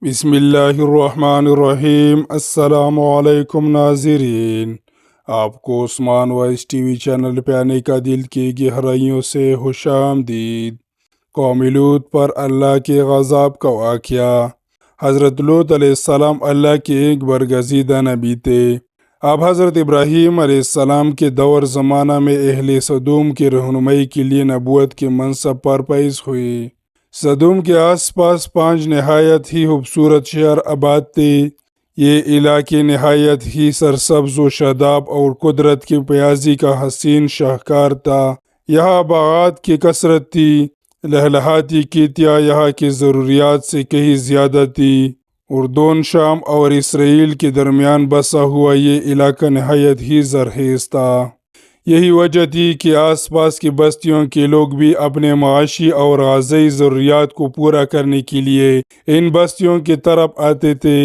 بسم اللہ الرحمن الرحیم۔ السلام علیکم ناظرین، آپ کو عثمان وائس ٹی وی چینل پہ آنے کا دل کی گہرائیوں سے خوش آمدید۔ قوم لوط پر اللہ کے غضب کا واقعہ۔ حضرت لوط علیہ السلام اللہ کے ایک برگزیدہ نبی تھے۔ اب حضرت ابراہیم علیہ السلام کے دور زمانہ میں اہل سدوم کی رہنمائی کے لیے نبوت کے منصب پر فائز ہوئے۔ سدوم کے آس پاس 5 نہایت ہی خوبصورت شہر آباد تھے۔ یہ علاقے نہایت ہی سرسبز و شاداب اور قدرت کی پیازی کا حسین شاہکار تھا۔ یہاں باغات کی کثرت تھی، لہلہاتی کھیتیاں یہاں کی ضروریات سے کہیں زیادہ تھی، اردن، شام اور اسرائیل کے درمیان بسا ہوا یہ علاقہ نہایت ہی زرخیز تھا۔ یہی وجہ تھی کہ آس پاس کی بستیوں کے لوگ بھی اپنے معاشی اور غذائی ضروریات کو پورا کرنے کے لیے ان بستیوں کی طرف آتے تھے،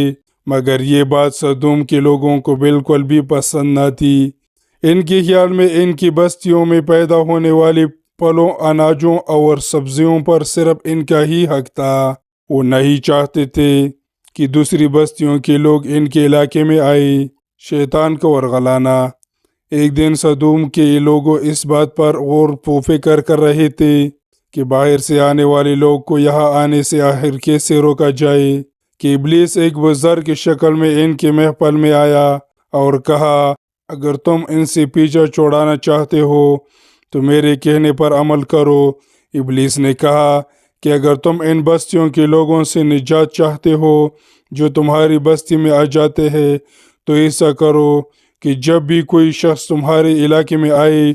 مگر یہ بات سدوم کے لوگوں کو بالکل بھی پسند نہ تھی۔ ان کے خیال میں ان کی بستیوں میں پیدا ہونے والے پھلوں، اناجوں اور سبزیوں پر صرف ان کا ہی حق تھا۔ وہ نہیں چاہتے تھے کہ دوسری بستیوں کے لوگ ان کے علاقے میں آئے۔ شیطان کا ورغلانا۔ ایک دن سدوم کے لوگوں اس بات پر غور و فکر کر رہے تھے کہ باہر سے آنے والے لوگ کو یہاں آنے سے آخر کیسے روکا جائے کہ ابلیس ایک بزرگ کی شکل میں ان کے محفل میں آیا اور کہا، اگر تم ان سے پیچھا چھڑانا چاہتے ہو تو میرے کہنے پر عمل کرو۔ ابلیس نے کہا کہ اگر تم ان بستیوں کے لوگوں سے نجات چاہتے ہو جو تمہاری بستی میں آ جاتے ہیں تو ایسا کرو کہ جب بھی کوئی شخص تمہارے علاقے میں آئے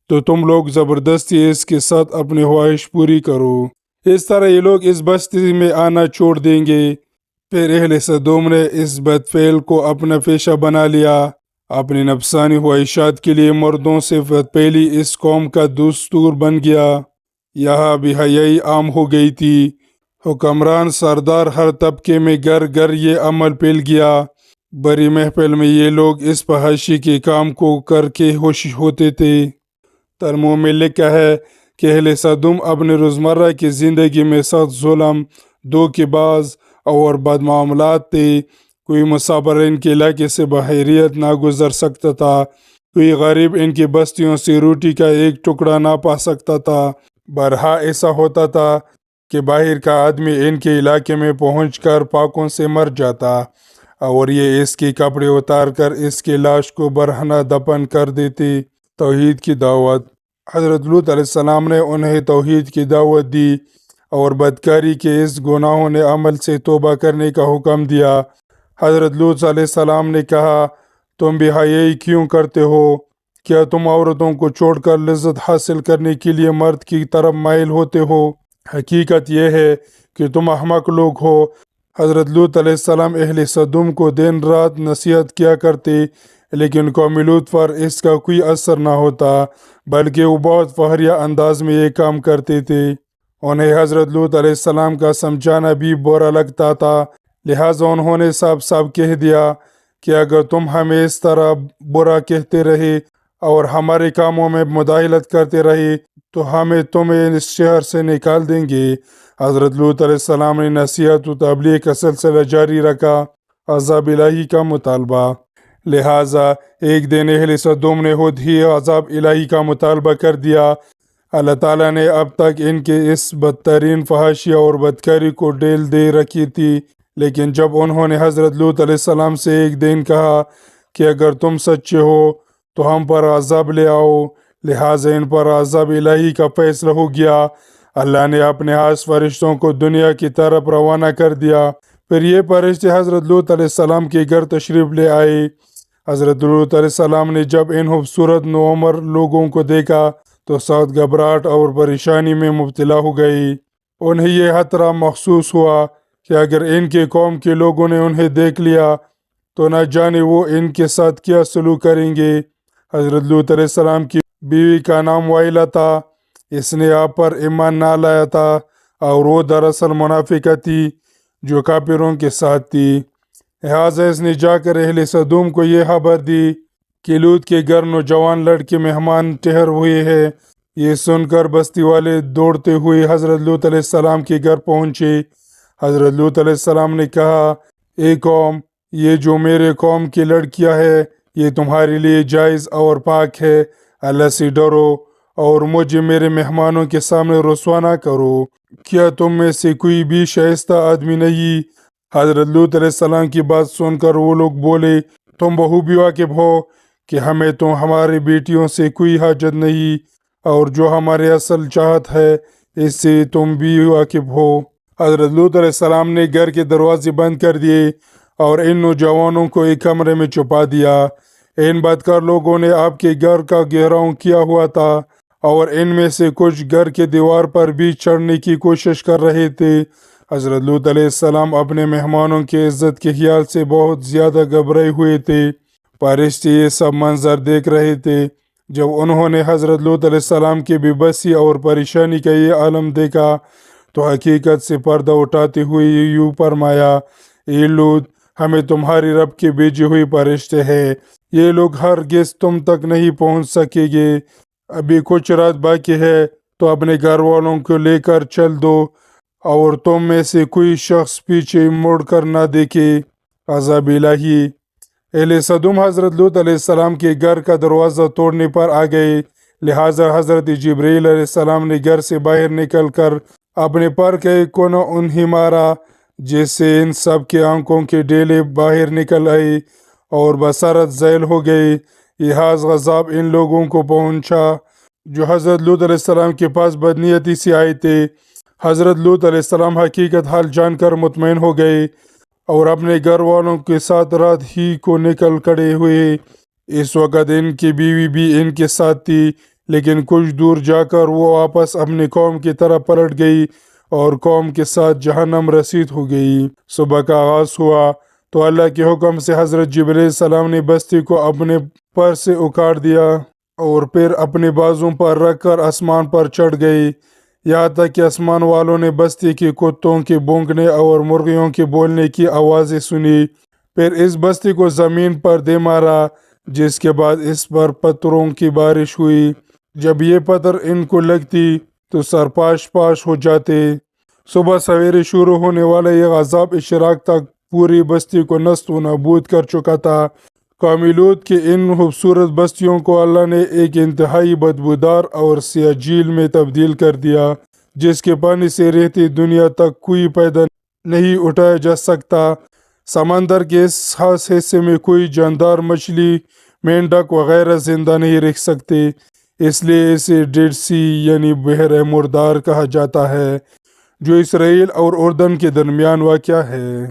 تو تم لوگ زبردستی اس کے ساتھ اپنی خواہش پوری کرو۔ اس طرح یہ لوگ اس بستی میں آنا چھوڑ دیں گے۔ پھر اہل سدوم نے اس بد فعل کو اپنا پیشہ بنا لیا۔ اپنی نفسانی خواہشات کے لیے مردوں سے پہلی اس قوم کا دستور بن گیا۔ یہاں بے حیائی عام ہو گئی تھی۔ حکمران، سردار، ہر طبقے میں گھر گھر یہ عمل پھیل گیا۔ بڑی محفل میں یہ لوگ اس فحاشی کے کام کو کر کے خوش ہوتے تھے۔ ترمیم میں لکھا ہے کہ اہل سدوم اپنے روزمرہ کی زندگی میں سخت ظلم، دھوکے باز اور بد معاملات تھے۔ کوئی مسافر ان کے علاقے سے بحیریت نہ گزر سکتا تھا، کوئی غریب ان کی بستیوں سے روٹی کا ایک ٹکڑا نہ پا سکتا تھا۔ بارہا ایسا ہوتا تھا کہ باہر کا آدمی ان کے علاقے میں پہنچ کر پاکوں سے مر جاتا اور یہ اس کے کپڑے اتار کر اس کی لاش کو برہنہ دفن کر دیتے۔ توحید کی دعوت۔ حضرت لوط علیہ السلام نے انہیں توحید کی دعوت دی اور بدکاری کے اس گناہوں نے عمل سے توبہ کرنے کا حکم دیا۔ حضرت لوط علیہ السلام نے کہا، تم بے حیائی کیوں کرتے ہو؟ کیا تم عورتوں کو چھوڑ کر لذت حاصل کرنے کے لیے مرد کی طرف مائل ہوتے ہو؟ حقیقت یہ ہے کہ تم احمق لوگ ہو۔ حضرت لوط علیہ السلام اہل سدوم کو دن رات نصیحت کیا کرتے، لیکن قوم لوط پر اس کا کوئی اثر نہ ہوتا، بلکہ وہ بہت فخریہ انداز میں یہ کام کرتے تھے۔ انہیں حضرت لوط علیہ السلام کا سمجھانا بھی برا لگتا تھا، لہٰذا انہوں نے صاف صاف کہہ دیا کہ اگر تم ہمیں اس طرح برا کہتے رہے اور ہمارے کاموں میں مداخلت کرتے رہے تو ہمیں تمہیں اس شہر سے نکال دیں گے۔ حضرت لوط علیہ السلام نے نصیحت و تبلیغ کا سلسلہ جاری رکھا، عذاب الہی کا مطالبہ۔ لہٰذا ایک دن اہل سدوم نے خود ہی عذاب الہی کا مطالبہ کر دیا۔ اللہ تعالیٰ نے اب تک ان کے اس بدترین فحاشی اور بدکاری کو ڈھیل دے رکھی تھی، لیکن جب انہوں نے حضرت لوط علیہ السلام سے ایک دن کہا کہ اگر تم سچے ہو تو ہم پر عذاب لے آؤ، لہٰذا ان پر عذاب الہی کا فیصلہ ہو گیا۔ اللہ نے اپنے خاص فرشتوں کو دنیا کی طرف روانہ کر دیا۔ پھر یہ فرشتے حضرت لوط علیہ السلام کے گھر تشریف لے آئے۔ حضرت لوط علیہ السلام نے جب ان خوبصورت نوعمر لوگوں کو دیکھا تو سخت گھبراہٹ اور پریشانی میں مبتلا ہو گئی۔ انہیں یہ خطرہ محسوس ہوا کہ اگر ان کے قوم کے لوگوں نے انہیں دیکھ لیا تو نہ جانے وہ ان کے ساتھ کیا سلوک کریں گے۔ حضرت لوط علیہ السلام کی بیوی کا نام وائلہ تھا۔ اس نے آپ پر ایمان نہ لایا تھا اور وہ دراصل منافقہ تھی جو کافروں کے ساتھ تھی۔ لہٰذا اس نے جا کر اہل سدوم کو یہ خبر دی کہ لوط کے گھر نوجوان لڑکے مہمان ٹھہر ہوئے ہیں۔ یہ سن کر بستی والے دوڑتے ہوئے حضرت لوط علیہ السلام کے گھر پہنچے۔ حضرت لوط علیہ السلام نے کہا، اے قوم، یہ جو میرے قوم کی لڑکیاں ہے یہ تمہارے لیے جائز اور پاک ہے، اللہ سے ڈرو اور مجھے میرے مہمانوں کے سامنے رسوا نہ کرو۔ کیا تم میں سے کوئی بھی شائستہ آدمی نہیں؟ حضرت لوط علیہ السلام کی بات سن کر وہ لوگ بولے، تم بخوبی واقف ہو کہ ہمیں تو ہماری بیٹیوں سے کوئی حاجت نہیں، اور جو ہمارے اصل چاہت ہے اس سے تم بھی واقف ہو۔ حضرت لوط علیہ السلام نے گھر کے دروازے بند کر دیے اور ان نوجوانوں کو ایک کمرے میں چھپا دیا۔ ان بدکار لوگوں نے آپ کے گھر کا گھیراؤ کیا ہوا تھا، اور ان میں سے کچھ گھر کے دیوار پر بھی چڑھنے کی کوشش کر رہے تھے۔ حضرت لوط علیہ السلام اپنے مہمانوں کی عزت کے خیال سے بہت زیادہ گھبرائے ہوئے تھے۔ فرشتے یہ سب منظر دیکھ رہے تھے۔ جب انہوں نے حضرت لوط علیہ السلام کی بے بسی اور پریشانی کا یہ عالم دیکھا تو حقیقت سے پردہ اٹھاتے ہوئے یوں فرمایا، اے لوط، ہمیں تمہاری رب کے بھیجے ہوئے فرشتے ہیں، یہ لوگ ہرگز تم تک نہیں پہنچ سکیں گے۔ ابھی کچھ رات باقی ہے تو اپنے گھر والوں کو لے کر چل دو، اور تم میں سے کوئی شخص پیچھے مڑ کر نہ دیکھے۔ عذاب الہی۔ اہل صدوم حضرت لوط علیہ السلام کے گھر کا دروازہ توڑنے پر آ گئے، لہٰذا حضرت جبرائیل علیہ السلام نے گھر سے باہر نکل کر اپنے پر کا ایک کونا انہیں مارا، جس سے ان سب کے آنکھوں کے ڈیلے باہر نکل آئے اور بصارت زائل ہو گئی۔ یہ عذاب ان لوگوں کو پہنچا جو حضرت لوط علیہ السلام کے پاس بدنیتی سے آئے تھے۔ حضرت لوط علیہ السلام حقیقت حال جان کر مطمئن ہو گئے اور اپنے گھر والوں کے ساتھ رات ہی کو نکل کھڑے ہوئے۔ اس وقت ان کی بیوی بھی ان کے ساتھ تھی، لیکن کچھ دور جا کر وہ واپس اپنی قوم کی طرف پلٹ گئی اور قوم کے ساتھ جہنم رسید ہو گئی۔ صبح کا آغاز ہوا تو اللہ کے حکم سے حضرت جبرائیل علیہ السلام نے بستی کو اپنے پر سے اکاڑ دیا اور پھر اپنے بازوں پر رکھ کر آسمان پر چڑھ گئے، یہاں تک کہ آسمان والوں نے بستی کے کتوں کے بھونکنے اور مرغیوں کے بولنے کی آوازیں سنی۔ پھر اس بستی کو زمین پر دے مارا، جس کے بعد اس پر پتھروں کی بارش ہوئی۔ جب یہ پتھر ان کو لگتی تو سر پاش پاش ہو جاتے۔ صبح سویرے شروع ہونے والا یہ عذاب اشراق تک پوری بستی کو نست و نابود کر چکا تھا۔ قوم لوط کی ان خوبصورت بستیوں کو اللہ نے ایک انتہائی بدبودار اور سیاہ جھیل میں تبدیل کر دیا، جس کے پانی سے رہتی دنیا تک کوئی پیدا نہیں اٹھایا جا سکتا۔ سمندر کے اس خاص حصے میں کوئی جاندار مچھلی، مینڈک وغیرہ زندہ نہیں رہ سکتے، اس لیے اسے ڈیڈ سی یعنی بحر مردار کہا جاتا ہے، جو اسرائیل اور اردن کے درمیان واقع ہے۔